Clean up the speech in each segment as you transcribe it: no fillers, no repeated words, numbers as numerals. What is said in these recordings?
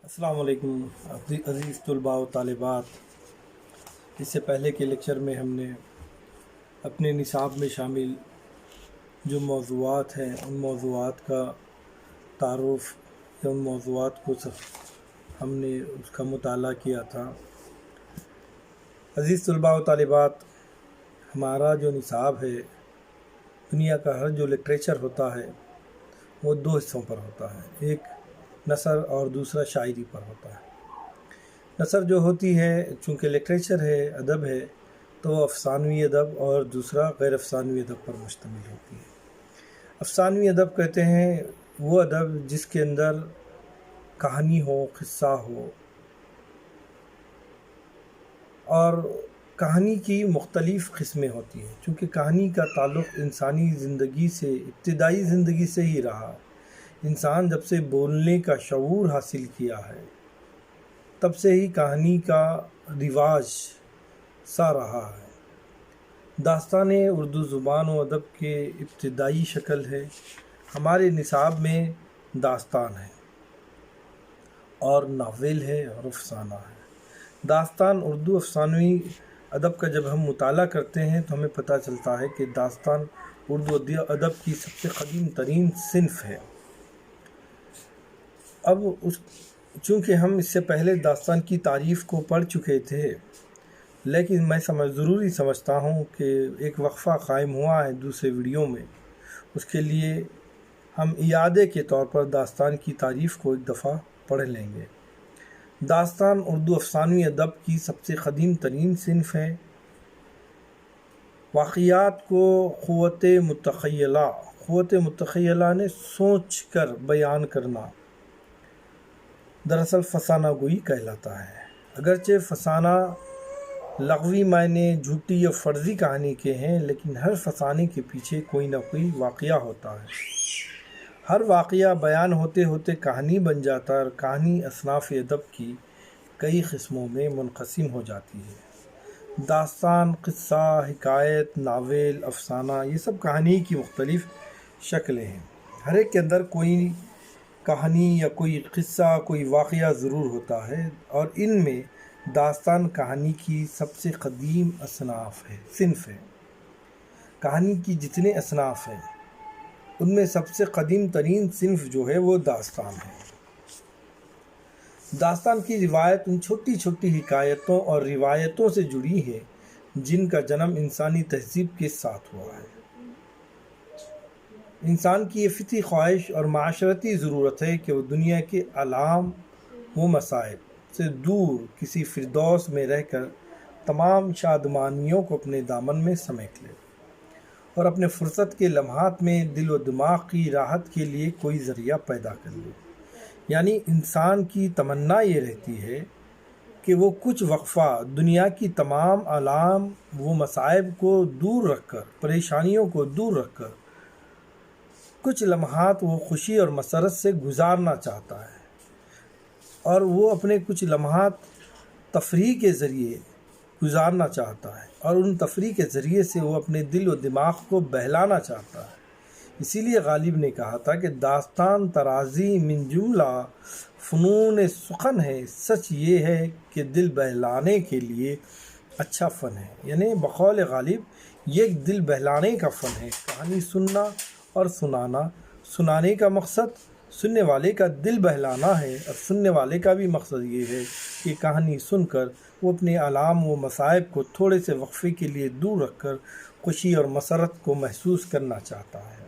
السلام علیکم عزیز طلباء و طالبات۔ اس سے پہلے کے لیکچر میں ہم نے اپنے نصاب میں شامل جو موضوعات ہیں ان موضوعات کا تعارف یا ان موضوعات کو ہم نے اس کا مطالعہ کیا تھا۔ عزیز طلباء و طالبات، ہمارا جو نصاب ہے، دنیا کا ہر جو لٹریچر ہوتا ہے وہ دو حصوں پر ہوتا ہے، ایک نثر اور دوسرا شاعری پر ہوتا ہے۔ نثر جو ہوتی ہے چونکہ لٹریچر ہے، ادب ہے، تو وہ افسانوی ادب، اور دوسرا غیر افسانوی ادب پر مشتمل ہوتی ہے۔ افسانوی ادب کہتے ہیں وہ ادب جس کے اندر کہانی ہو، قصہ ہو، اور کہانی کی مختلف قسمیں ہوتی ہیں۔ چونکہ کہانی کا تعلق انسانی زندگی سے، ابتدائی زندگی سے ہی رہا۔ انسان جب سے بولنے کا شعور حاصل کیا ہے تب سے ہی کہانی کا رواج سا رہا ہے۔ داستان اردو زبان و ادب کے ابتدائی شکل ہے۔ ہمارے نصاب میں داستان ہے اور ناول ہے اور افسانہ ہے۔ داستان اردو افسانوی ادب کا جب ہم مطالعہ کرتے ہیں تو ہمیں پتہ چلتا ہے کہ داستان اردو ادب کی سب سے قدیم ترین صنف ہے۔ چونکہ ہم اس سے پہلے داستان کی تعریف کو پڑھ چکے تھے، لیکن میں ضروری سمجھتا ہوں کہ ایک وقفہ قائم ہوا ہے دوسرے ویڈیو میں، اس کے لیے ہم اعادے کے طور پر داستان کی تعریف کو ایک دفعہ پڑھ لیں گے۔ داستان اردو افسانوی ادب کی سب سے قدیم ترین صنف ہے۔ واقعات کو قوت متخیلہ نے سوچ کر بیان کرنا دراصل فسانہ گوئی کہلاتا ہے۔ اگرچہ فسانہ لغوی معنی جھوٹی یا فرضی کہانی کے ہیں، لیکن ہر فسانے کے پیچھے کوئی نہ کوئی واقعہ ہوتا ہے۔ ہر واقعہ بیان ہوتے ہوتے کہانی بن جاتا ہے، اور کہانی اصناف ادب کی کئی قسموں میں منقسم ہو جاتی ہے۔ داستان، قصہ، حکایت، ناول، افسانہ، یہ سب کہانی کی مختلف شکلیں ہیں۔ ہر ایک کے اندر کوئی کہانی یا کوئی قصہ، کوئی واقعہ ضرور ہوتا ہے، اور ان میں داستان کہانی کی سب سے قدیم صنف ہے۔ کہانی کی جتنے اصناف ہیں ان میں سب سے قدیم ترین صنف جو ہے وہ داستان ہے۔ داستان کی روایت ان چھوٹی چھوٹی حکایتوں اور روایتوں سے جڑی ہے جن کا جنم انسانی تہذیب کے ساتھ ہوا ہے۔ انسان کی یہ فطری خواہش اور معاشرتی ضرورت ہے کہ وہ دنیا کے آلام و مصائب سے دور کسی فردوس میں رہ کر تمام شادمانیوں کو اپنے دامن میں سمیٹ لے، اور اپنے فرصت کے لمحات میں دل و دماغ کی راحت کے لیے کوئی ذریعہ پیدا کر لے۔ یعنی انسان کی تمنا یہ رہتی ہے کہ وہ کچھ وقفہ دنیا کی تمام آلام و مصائب کو دور رکھ کر، پریشانیوں کو دور رکھ کر کچھ لمحات وہ خوشی اور مسرت سے گزارنا چاہتا ہے، اور وہ اپنے کچھ لمحات تفریح کے ذریعے گزارنا چاہتا ہے، اور ان تفریح کے ذریعے سے وہ اپنے دل و دماغ کو بہلانا چاہتا ہے۔ اسی لیے غالب نے کہا تھا کہ داستان ترازی من جملہ فنون سخن ہے، سچ یہ ہے کہ دل بہلانے کے لیے اچھا فن ہے۔ یعنی بقول غالب یہ ایک دل بہلانے کا فن ہے، کہانی سننا اور سنانے کا مقصد سننے والے کا دل بہلانا ہے، اور سننے والے کا بھی مقصد یہ ہے کہ کہانی سن کر وہ اپنے آلام و مصائب کو تھوڑے سے وقفے کے لیے دور رکھ کر خوشی اور مسرت کو محسوس کرنا چاہتا ہے۔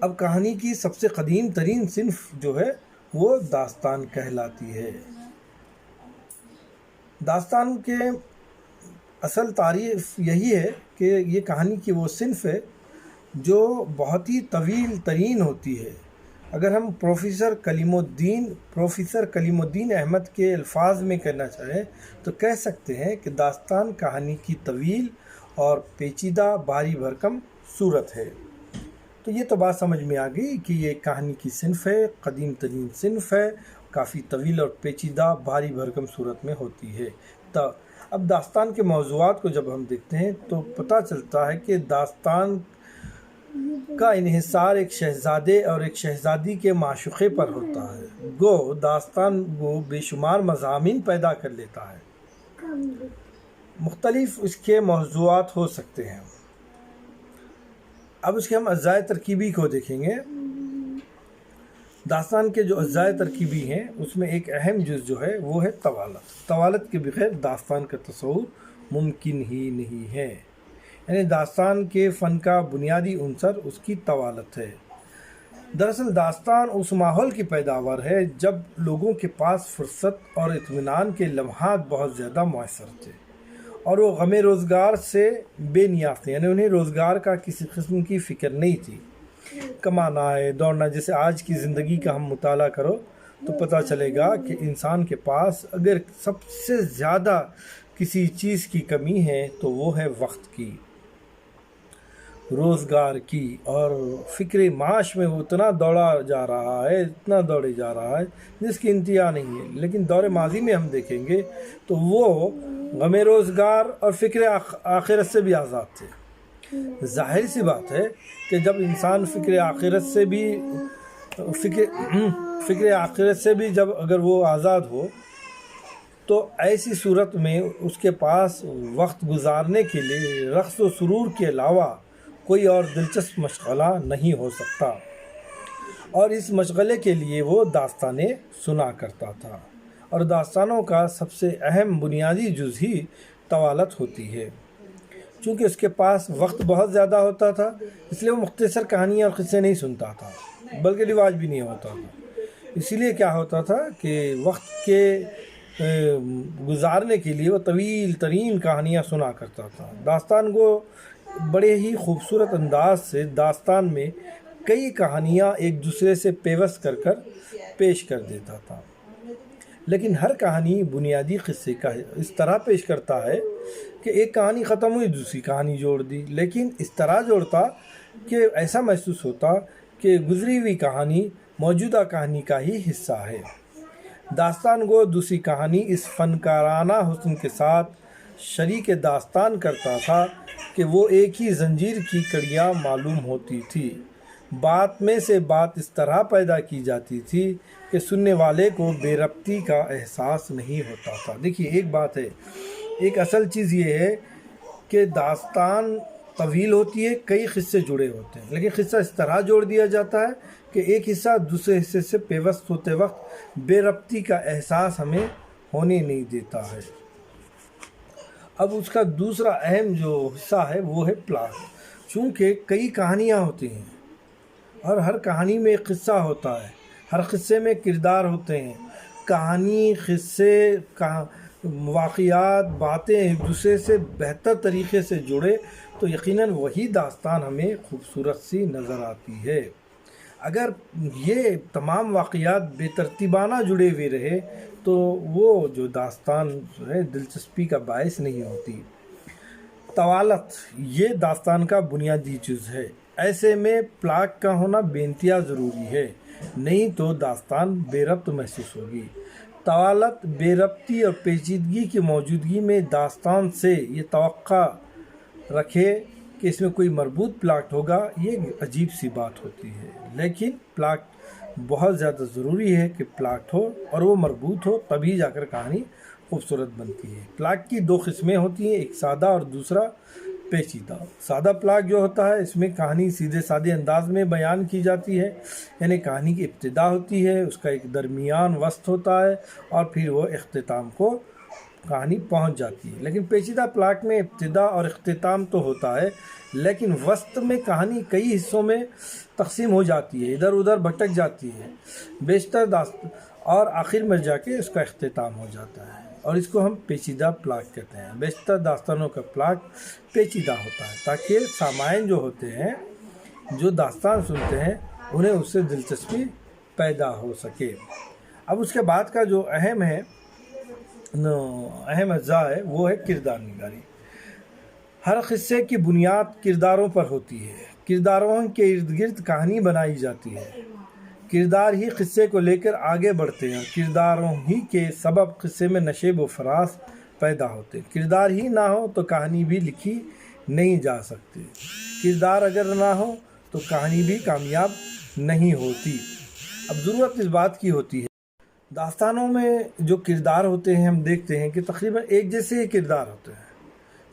اب کہانی کی سب سے قدیم ترین صنف جو ہے وہ داستان کہلاتی ہے۔ داستان کے اصل تعریف یہی ہے کہ یہ کہانی کی وہ صنف ہے جو بہت ہی طویل ترین ہوتی ہے۔ اگر ہم پروفیسر کلیم الدین احمد کے الفاظ میں کہنا چاہیں تو کہہ سکتے ہیں کہ داستان کہانی کی طویل اور پیچیدہ بھاری بھرکم صورت ہے۔ تو یہ تو بات سمجھ میں آ گئی کہ یہ کہانی کی صنف ہے، قدیم ترین صنف ہے، کافی طویل اور پیچیدہ بھاری بھرکم صورت میں ہوتی ہے۔ اب داستان کے موضوعات کو جب ہم دیکھتے ہیں تو پتہ چلتا ہے کہ داستان کا انحصار ایک شہزادے اور ایک شہزادی کے معشوقے پر ہوتا ہے۔ گو داستان وہ بے شمار مضامین پیدا کر لیتا ہے، مختلف اس کے موضوعات ہو سکتے ہیں۔ اب اس کے ہم اجزائے ترکیبی کو دیکھیں گے۔ داستان کے جو اجزائے ترکیبی ہیں اس میں ایک اہم جز جو ہے وہ ہے طوالت۔ طوالت کے بغیر داستان کا تصور ممکن ہی نہیں ہے، یعنی داستان کے فن کا بنیادی عنصر اس کی طوالت ہے۔ دراصل داستان اس ماحول کی پیداوار ہے جب لوگوں کے پاس فرصت اور اطمینان کے لمحات بہت زیادہ میسر تھے اور وہ غم روزگار سے بے نیاز تھے، یعنی انہیں روزگار کا کسی قسم کی فکر نہیں تھی۔ کمانا ہے، دوڑنا، جیسے آج کی زندگی کا ہم مطالعہ کرو تو پتہ چلے گا کہ انسان کے پاس اگر سب سے زیادہ کسی چیز کی کمی ہے تو وہ ہے وقت کی، روزگار کی، اور فکر معاش میں وہ اتنا دوڑا جا رہا ہے، اتنا دوڑے جا رہا ہے جس کی انتہا نہیں ہے۔ لیکن دور ماضی میں ہم دیکھیں گے تو وہ غم روزگار اور فکر آخرت سے بھی آزاد تھے۔ ظاہر سی بات ہے کہ جب انسان فکر آخرت سے بھی جب اگر وہ آزاد ہو تو ایسی صورت میں اس کے پاس وقت گزارنے کے لیے رقص و سرور کے علاوہ کوئی اور دلچسپ مشغلہ نہیں ہو سکتا، اور اس مشغلے کے لیے وہ داستانیں سنا کرتا تھا، اور داستانوں کا سب سے اہم بنیادی جز ہی طوالت ہوتی ہے۔ چونکہ اس کے پاس وقت بہت زیادہ ہوتا تھا اس لیے وہ مختصر کہانیاں اور قصے نہیں سنتا تھا، بلکہ رواج بھی نہیں ہوتا تھا۔ اسی لیے کیا ہوتا تھا کہ وقت کے گزارنے کے لیے وہ طویل ترین کہانیاں سنا کرتا تھا۔ داستان کو بڑے ہی خوبصورت انداز سے داستان میں کئی کہانیاں ایک دوسرے سے پیوست کر کر پیش کر دیتا تھا، لیکن ہر کہانی بنیادی قصے کا اس طرح پیش کرتا ہے کہ ایک کہانی ختم ہوئی دوسری کہانی جوڑ دی، لیکن اس طرح جوڑتا کہ ایسا محسوس ہوتا کہ گزری ہوئی کہانی موجودہ کہانی کا ہی حصہ ہے۔ داستان گو دوسری کہانی اس فنکارانہ حسن کے ساتھ شریک داستان کرتا تھا کہ وہ ایک ہی زنجیر کی کڑیاں معلوم ہوتی تھی، بات میں سے بات اس طرح پیدا کی جاتی تھی کہ سننے والے کو بے ربطی کا احساس نہیں ہوتا تھا۔ دیکھیے ایک بات ہے، ایک اصل چیز یہ ہے کہ داستان طویل ہوتی ہے، کئی قصے جڑے ہوتے ہیں، لیکن قصہ اس طرح جوڑ دیا جاتا ہے کہ ایک حصہ دوسرے حصے سے پیوست ہوتے وقت بے ربطی کا احساس ہمیں ہونے نہیں دیتا ہے۔ اب اس کا دوسرا اہم جو حصہ ہے وہ ہے پلاٹ۔ چونکہ کئی کہانیاں ہوتی ہیں اور ہر کہانی میں ایک قصہ ہوتا ہے، ہر قصے میں کردار ہوتے ہیں، کہانی، قصے، واقعات، باتیں ایک دوسرے سے بہتر طریقے سے جڑے تو یقیناً وہی داستان ہمیں خوبصورت سی نظر آتی ہے۔ اگر یہ تمام واقعات بے ترتیبانہ جڑے ہوئے رہے تو وہ جو داستان ہے دلچسپی کا باعث نہیں ہوتی۔ طوالت یہ داستان کا بنیادی جز ہے، ایسے میں پلاٹ کا ہونا بے انتہا ضروری ہے، نہیں تو داستان بے ربط محسوس ہوگی۔ طوالت، بے ربطی اور پیچیدگی کی موجودگی میں داستان سے یہ توقع رکھے کہ اس میں کوئی مربوط پلاٹ ہوگا، یہ عجیب سی بات ہوتی ہے، لیکن پلاٹ بہت زیادہ ضروری ہے کہ پلاٹ ہو اور وہ مربوط ہو، تبھی جا کر کہانی خوبصورت بنتی ہے۔ پلاٹ کی دو قسمیں ہوتی ہیں، ایک سادہ اور دوسرا پیچیدہ۔ سادہ پلاٹ جو ہوتا ہے اس میں کہانی سیدھے سادے انداز میں بیان کی جاتی ہے، یعنی کہانی کی ابتدا ہوتی ہے، اس کا ایک درمیان وسط ہوتا ہے اور پھر وہ اختتام کو کہانی پہنچ جاتی ہے۔ لیکن پیچیدہ پلاٹ میں ابتدا اور اختتام تو ہوتا ہے لیکن وسط میں کہانی کئی حصوں میں تقسیم ہو جاتی ہے، ادھر ادھر بھٹک جاتی ہے بیشتر اور آخر میں جا کے اس کا اختتام ہو جاتا ہے، اور اس کو ہم پیچیدہ پلاٹ کہتے ہیں۔ بیشتر داستانوں کا پلاٹ پیچیدہ ہوتا ہے تاکہ سامعین جو ہوتے ہیں، جو داستان سنتے ہیں، انہیں اس سے دلچسپی پیدا ہو سکے۔ اب اس کے بعد کا جو اہم اجزاء ہے وہ ہے کردار نگاری۔ ہر قصے کی بنیاد کرداروں پر ہوتی ہے، کرداروں کے ارد گرد کہانی بنائی جاتی ہے، کردار ہی قصے کو لے کر آگے بڑھتے ہیں، کرداروں ہی کے سبب قصے میں نشیب و فراز پیدا ہوتے ہیں۔ کردار ہی نہ ہو تو کہانی بھی لکھی نہیں جا سکتی، کردار اگر نہ ہو تو کہانی بھی کامیاب نہیں ہوتی۔ اب ضرورت اس بات کی ہوتی ہے، داستانوں میں جو کردار ہوتے ہیں ہم دیکھتے ہیں کہ تقریباً ایک جیسے ہی کردار ہوتے ہیں،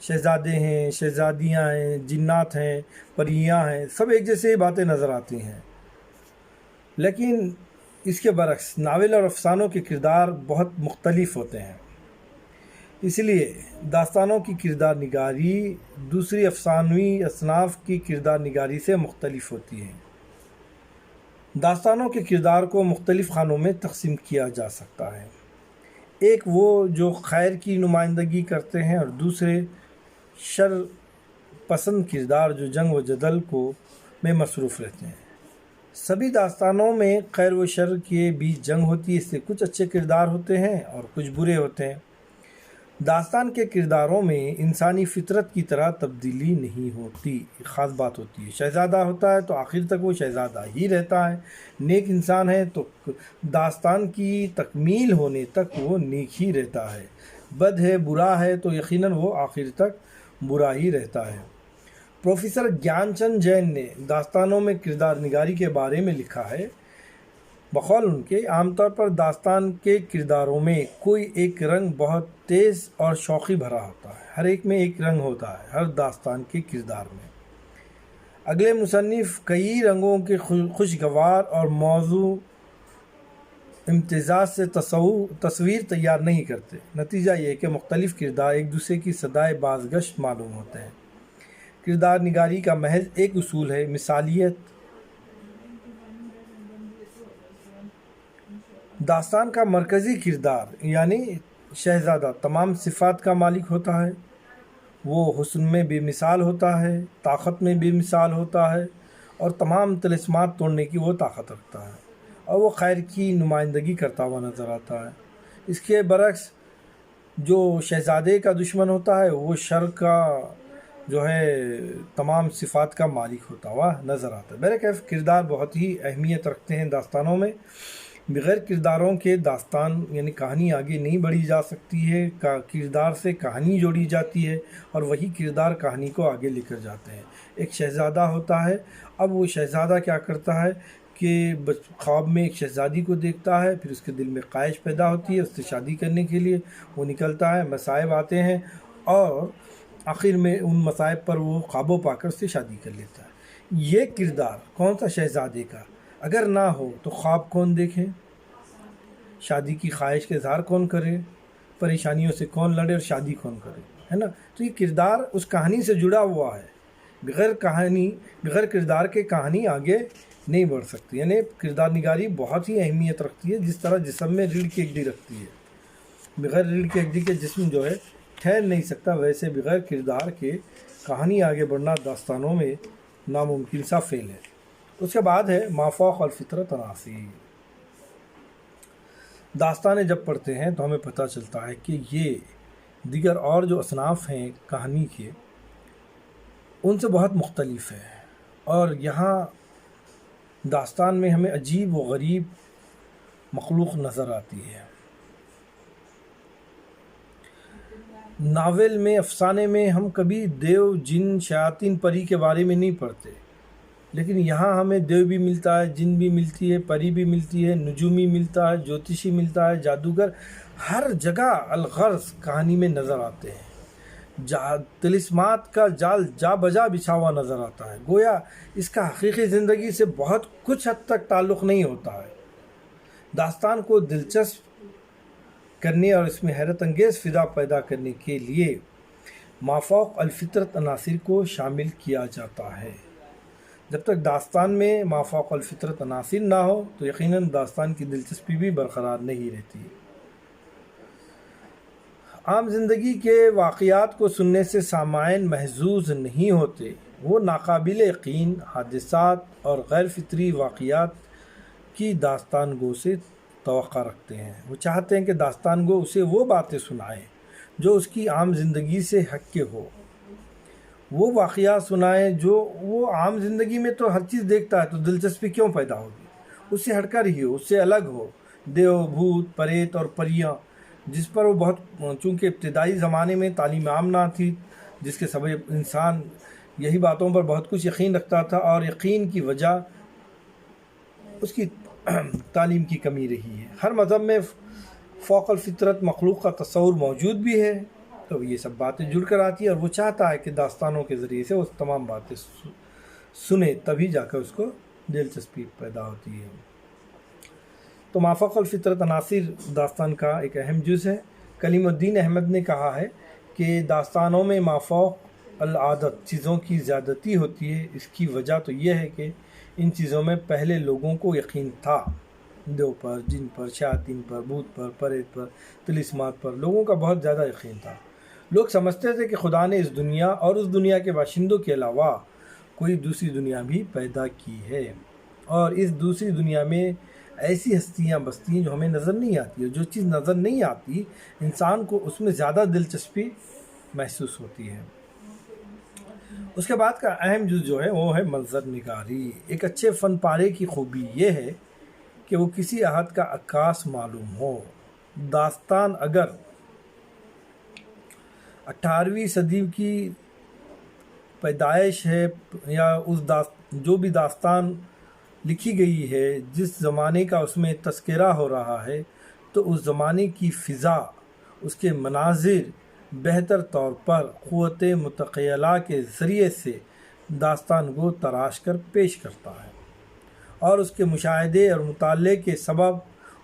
شہزادے ہیں، شہزادیاں ہیں، جنات ہیں، پریاں ہیں، سب ایک جیسے ہی باتیں نظر آتی ہیں۔ لیکن اس کے برعکس ناول اور افسانوں کے کردار بہت مختلف ہوتے ہیں، اس لیے داستانوں کی کردار نگاری دوسری افسانوی اصناف کی کردار نگاری سے مختلف ہوتی ہے۔ داستانوں کے کردار کو مختلف خانوں میں تقسیم کیا جا سکتا ہے، ایک وہ جو خیر کی نمائندگی کرتے ہیں اور دوسرے شر پسند کردار جو جنگ و جدل میں مصروف رہتے ہیں۔ سبھی داستانوں میں خیر و شر کے بیچ جنگ ہوتی ہے، اس سے کچھ اچھے کردار ہوتے ہیں اور کچھ برے ہوتے ہیں۔ داستان کے کرداروں میں انسانی فطرت کی طرح تبدیلی نہیں ہوتی، ایک خاص بات ہوتی ہے۔ شہزادہ ہوتا ہے تو آخر تک وہ شہزادہ ہی رہتا ہے، نیک انسان ہے تو داستان کی تکمیل ہونے تک وہ نیک ہی رہتا ہے، بد ہے، برا ہے تو یقیناً وہ آخر تک برا ہی رہتا ہے۔ پروفیسر گیان چند جین نے داستانوں میں کردار نگاری کے بارے میں لکھا ہے، بقول ان کے عام طور پر داستان کے کرداروں میں کوئی ایک رنگ بہت تیز اور شوقی بھرا ہوتا ہے، ہر ایک میں ایک رنگ ہوتا ہے ہر داستان کے کردار میں۔ اگلے مصنف کئی رنگوں کے خوشگوار اور موضوع امتزاج سے تصویر تیار نہیں کرتے، نتیجہ یہ کہ مختلف کردار ایک دوسرے کی صدائے بازگشت معلوم ہوتے ہیں۔ کردار نگاری کا محض ایک اصول ہے مثالیت۔ داستان کا مرکزی کردار یعنی شہزادہ تمام صفات کا مالک ہوتا ہے، وہ حسن میں بے مثال ہوتا ہے، طاقت میں بے مثال ہوتا ہے اور تمام طلسمات توڑنے کی وہ طاقت رکھتا ہے، اور وہ خیر کی نمائندگی کرتا ہوا نظر آتا ہے۔ اس کے برعکس جو شہزادے کا دشمن ہوتا ہے وہ شر کا جو ہے تمام صفات کا مالک ہوتا ہوا نظر آتا ہے۔ بہرکیف کردار بہت ہی اہمیت رکھتے ہیں داستانوں میں، بغیر کرداروں کے داستان یعنی کہانی آگے نہیں بڑھی جا سکتی ہے، کردار سے کہانی جوڑی جاتی ہے اور وہی کردار کہانی کو آگے لے کر جاتے ہیں۔ ایک شہزادہ ہوتا ہے، اب وہ شہزادہ کیا کرتا ہے کہ خواب میں ایک شہزادی کو دیکھتا ہے، پھر اس کے دل میں خواہش پیدا ہوتی ہے اس سے شادی کرنے کے لیے، وہ نکلتا ہے، مصائب آتے ہیں اور آخر میں ان مصائب پر وہ قابو پا کر اس سے شادی کر لیتا ہے۔ یہ کردار کون سا شہزادے کا اگر نہ ہو تو خواب کون دیکھے، شادی کی خواہش کا اظہار کون کرے، پریشانیوں سے کون لڑے اور شادی کون کرے، ہے نا؟ تو یہ کردار اس کہانی سے جڑا ہوا ہے، بغیر کردار کے کہانی آگے نہیں بڑھ سکتی۔ یعنی کردار نگاری بہت ہی اہمیت رکھتی ہے، جس طرح جسم میں ریڑھ کی ہڈی رکھتی ہے، بغیر ریڑھ کی ہڈی کے جسم جو ہے ٹھہر نہیں سکتا، ویسے بغیر کردار کے کہانی آگے بڑھنا داستانوں میں ناممکن سا فعل ہے۔ اس کے بعد ہے مافوق الفطرت عناصر۔ داستانیں جب پڑھتے ہیں تو ہمیں پتہ چلتا ہے کہ یہ دیگر اور جو اصناف ہیں کہانی کے ان سے بہت مختلف ہے، اور یہاں داستان میں ہمیں عجیب و غریب مخلوق نظر آتی ہے۔ ناول میں، افسانے میں ہم کبھی دیو، جن، شیاطین، پری کے بارے میں نہیں پڑھتے، لیکن یہاں ہمیں دیو بھی ملتا ہے، جن بھی ملتی ہے، پری بھی ملتی ہے، نجومی ملتا ہے، جوتشی ملتا ہے، جادوگر، ہر جگہ الغرض کہانی میں نظر آتے ہیں۔ طلسمات کا جال جا بجا بچھا ہوا نظر آتا ہے، گویا اس کا حقیقی زندگی سے بہت کچھ حد تک تعلق نہیں ہوتا ہے۔ داستان کو دلچسپ کرنے اور اس میں حیرت انگیز فضا پیدا کرنے کے لیے مافوق الفطرت عناصر کو شامل کیا جاتا ہے۔ جب تک داستان میں مافوق الفطرت عناصر نہ ہو تو یقیناً داستان کی دلچسپی بھی برقرار نہیں رہتی۔ عام زندگی کے واقعات کو سننے سے سامعین محظوظ نہیں ہوتے، وہ ناقابل یقین حادثات اور غیر فطری واقعات کی داستان گو سے توقع رکھتے ہیں۔ وہ چاہتے ہیں کہ داستان گو اسے وہ باتیں سنائے جو اس کی عام زندگی سے ہٹ کے ہو، وہ واقعات سنائے جو وہ عام زندگی میں تو ہر چیز دیکھتا ہے، تو دلچسپی کیوں پیدا ہوگی، اس سے ہٹ کر ہی ہو، اس سے الگ ہو۔ دیو، بھوت، پریت اور پریاں جس پر وہ بہت، چونکہ ابتدائی زمانے میں تعلیم عام نہ تھی، جس کے سبب انسان یہی باتوں پر بہت کچھ یقین رکھتا تھا، اور یقین کی وجہ اس کی تعلیم کی کمی رہی ہے۔ ہر مذہب میں فوق الفطرت مخلوق کا تصور موجود بھی ہے، تو یہ سب باتیں جڑ کر آتی ہیں، اور وہ چاہتا ہے کہ داستانوں کے ذریعے سے وہ تمام باتیں سنے، تبھی جا کر اس کو دلچسپی پیدا ہوتی ہے۔ تو مافوق الفطرت عناصر داستان کا ایک اہم جز ہے۔ کلیم الدین احمد نے کہا ہے کہ داستانوں میں مافوق العادت چیزوں کی زیادتی ہوتی ہے۔ اس کی وجہ تو یہ ہے کہ ان چیزوں میں پہلے لوگوں کو یقین تھا، دیو پر، جن پر، شیاطین پر، بھوت پر، پریت پر، طلسمات پر لوگوں کا بہت زیادہ یقین تھا۔ لوگ سمجھتے تھے کہ خدا نے اس دنیا اور اس دنیا کے باشندوں کے علاوہ کوئی دوسری دنیا بھی پیدا کی ہے، اور اس دوسری دنیا میں ایسی ہستیاں بستی ہیں جو ہمیں نظر نہیں آتی، اور جو چیز نظر نہیں آتی انسان کو اس میں زیادہ دلچسپی محسوس ہوتی ہے۔ اس کے بعد کا اہم جز جو ہے وہ ہے منظر نگاری۔ ایک اچھے فن پارے کی خوبی یہ ہے کہ وہ کسی عہد کا عکاس معلوم ہو۔ داستان اگر 18ویں صدی کی پیدائش ہے، یا جو بھی داستان لکھی گئی ہے، جس زمانے کا اس میں تذکرہ ہو رہا ہے، تو اس زمانے کی فضا، اس کے مناظر بہتر طور پر قوت متخیلہ کے ذریعے سے داستان کو تراش کر پیش کرتا ہے، اور اس کے مشاہدے اور مطالعے کے سبب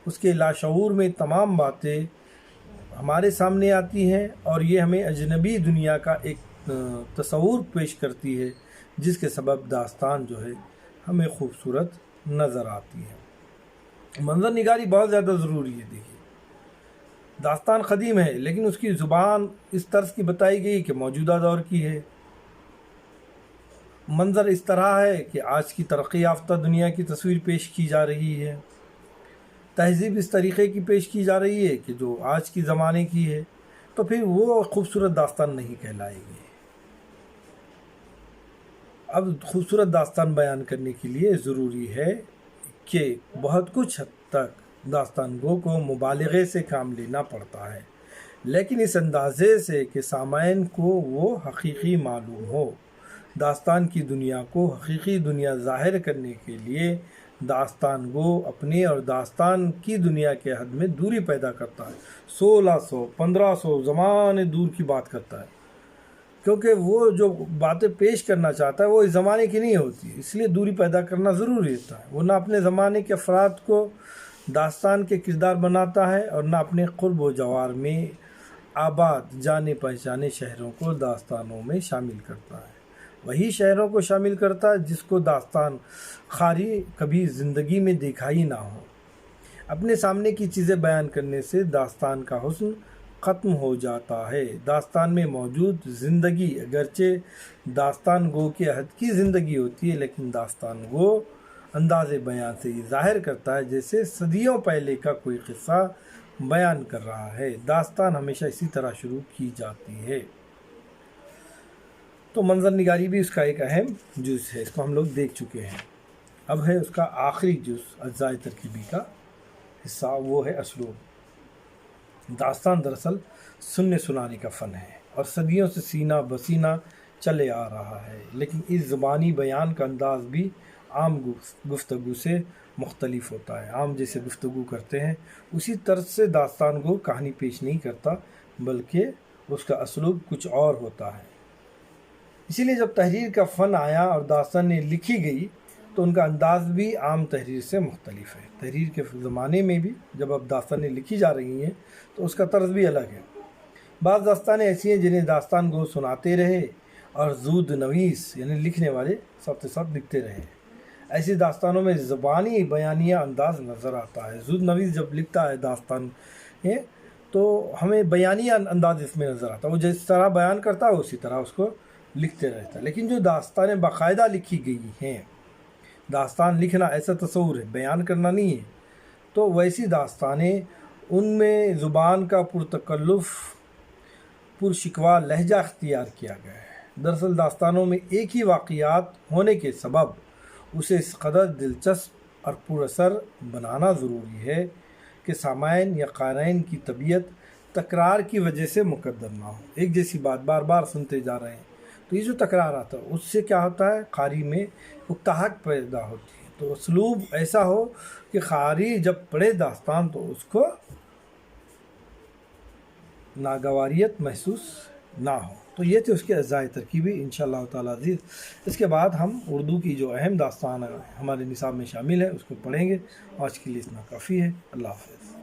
اس کے لاشعور میں تمام باتیں ہمارے سامنے آتی ہیں، اور یہ ہمیں اجنبی دنیا کا ایک تصور پیش کرتی ہے، جس کے سبب داستان جو ہے ہمیں خوبصورت نظر آتی ہے۔ منظر نگاری بہت زیادہ ضروری ہے۔ دیکھیے، داستان قدیم ہے، لیکن اس کی زبان اس طرز کی بتائی گئی کہ موجودہ دور کی ہے۔ منظر اس طرح ہے کہ آج کی ترقی یافتہ دنیا کی تصویر پیش کی جا رہی ہے۔ تہذیب اس طریقے کی پیش کی جا رہی ہے کہ جو آج کی زمانے کی ہے، تو پھر وہ خوبصورت داستان نہیں کہلائے گی۔ اب خوبصورت داستان بیان کرنے کے لیے ضروری ہے کہ بہت کچھ حد تک داستان گو کو مبالغے سے کام لینا پڑتا ہے، لیکن اس اندازے سے کہ سامعین کو وہ حقیقی معلوم ہو۔ داستان کی دنیا کو حقیقی دنیا ظاہر کرنے کے لیے داستان گو اپنے اور داستان کی دنیا کے حد میں دوری پیدا کرتا ہے۔ 1600 1500 زمانے دور کی بات کرتا ہے، کیونکہ وہ جو باتیں پیش کرنا چاہتا ہے وہ اس زمانے کی نہیں ہوتی، اس لیے دوری پیدا کرنا ضروری ہوتا ہے۔ وہ نہ اپنے زمانے کے افراد کو داستان کے کردار بناتا ہے، اور نہ اپنے قرب و جوار میں آباد جانے پہچانے شہروں کو داستانوں میں شامل کرتا ہے۔ وہی شہروں کو شامل کرتا ہے جس کو داستان خاری کبھی زندگی میں دیکھا ہی نہ ہو۔ اپنے سامنے کی چیزیں بیان کرنے سے داستان کا حسن ختم ہو جاتا ہے۔ داستان میں موجود زندگی اگرچہ داستان گو کے عہد کی زندگی ہوتی ہے، لیکن داستان گو انداز بیان سے یہ ظاہر کرتا ہے جیسے صدیوں پہلے کا کوئی قصہ بیان کر رہا ہے۔ داستان ہمیشہ اسی طرح شروع کی جاتی ہے۔ تو منظر نگاری بھی اس کا ایک اہم جز ہے، اس کو ہم لوگ دیکھ چکے ہیں۔ اب ہے اس کا آخری جز، اجزائے ترکیبی کا حصہ، وہ ہے اسلوب۔ داستان دراصل سننے سنانے کا فن ہے، اور صدیوں سے سینہ بسینہ چلے آ رہا ہے، لیکن اس زبانی بیان کا انداز بھی عام گفتگو سے مختلف ہوتا ہے۔ عام جیسے گفتگو کرتے ہیں اسی طرز سے داستان گو کہانی پیش نہیں کرتا، بلکہ اس کا اسلوب کچھ اور ہوتا ہے۔ اسی لیے جب تحریر کا فن آیا اور داستانیں لکھی گئی تو ان کا انداز بھی عام تحریر سے مختلف ہے۔ تحریر کے زمانے میں بھی جب اب داستانیں لکھی جا رہی ہیں تو اس کا طرز بھی الگ ہے۔ بعض داستانیں ایسی ہیں جنہیں داستان گو سناتے رہے اور زود نویس یعنی لکھنے والے ساتھ ساتھ لکھتے رہے۔ ایسی داستانوں میں زبانی بیانیہ انداز نظر آتا ہے۔ زود نویس جب لکھتا ہے داستان تو ہمیں بیانیہ انداز اس میں نظر آتا ہے، وہ جس طرح بیان کرتا ہے اسی طرح اس کو لکھتے رہتا ہے۔ لیکن جو داستانیں باقاعدہ لکھی گئی ہیں، داستان لکھنا ایسا تصور ہے، بیان کرنا نہیں ہے، تو ویسی داستانیں ان میں زبان کا پرتکلف پرشکوہ لہجہ اختیار کیا گیا ہے۔ دراصل داستانوں میں ایک ہی واقعات ہونے کے سبب اسے اس قدر دلچسپ اور پر اثر بنانا ضروری ہے کہ سامعین یا قارئین کی طبیعت تکرار کی وجہ سے مقدر نہ ہو۔ ایک جیسی بات بار بار سنتے جا رہے ہیں تو یہ جو تکرار آتا ہے اس سے کیا ہوتا ہے، قاری میں اکتاہٹ پیدا ہوتی ہے۔ تو اسلوب ایسا ہو کہ قاری جب پڑھے داستان تو اس کو ناگواریت محسوس نہ ہو۔ تو یہ تھے اس کے اجزائے ترکیبی انشاءاللہ تعالیٰ عزیز۔ اس کے بعد ہم اردو کی جو اہم داستان ہمارے نصاب میں شامل ہے اس کو پڑھیں گے۔ آج کے لیے اتنا کافی ہے۔ اللہ حافظ۔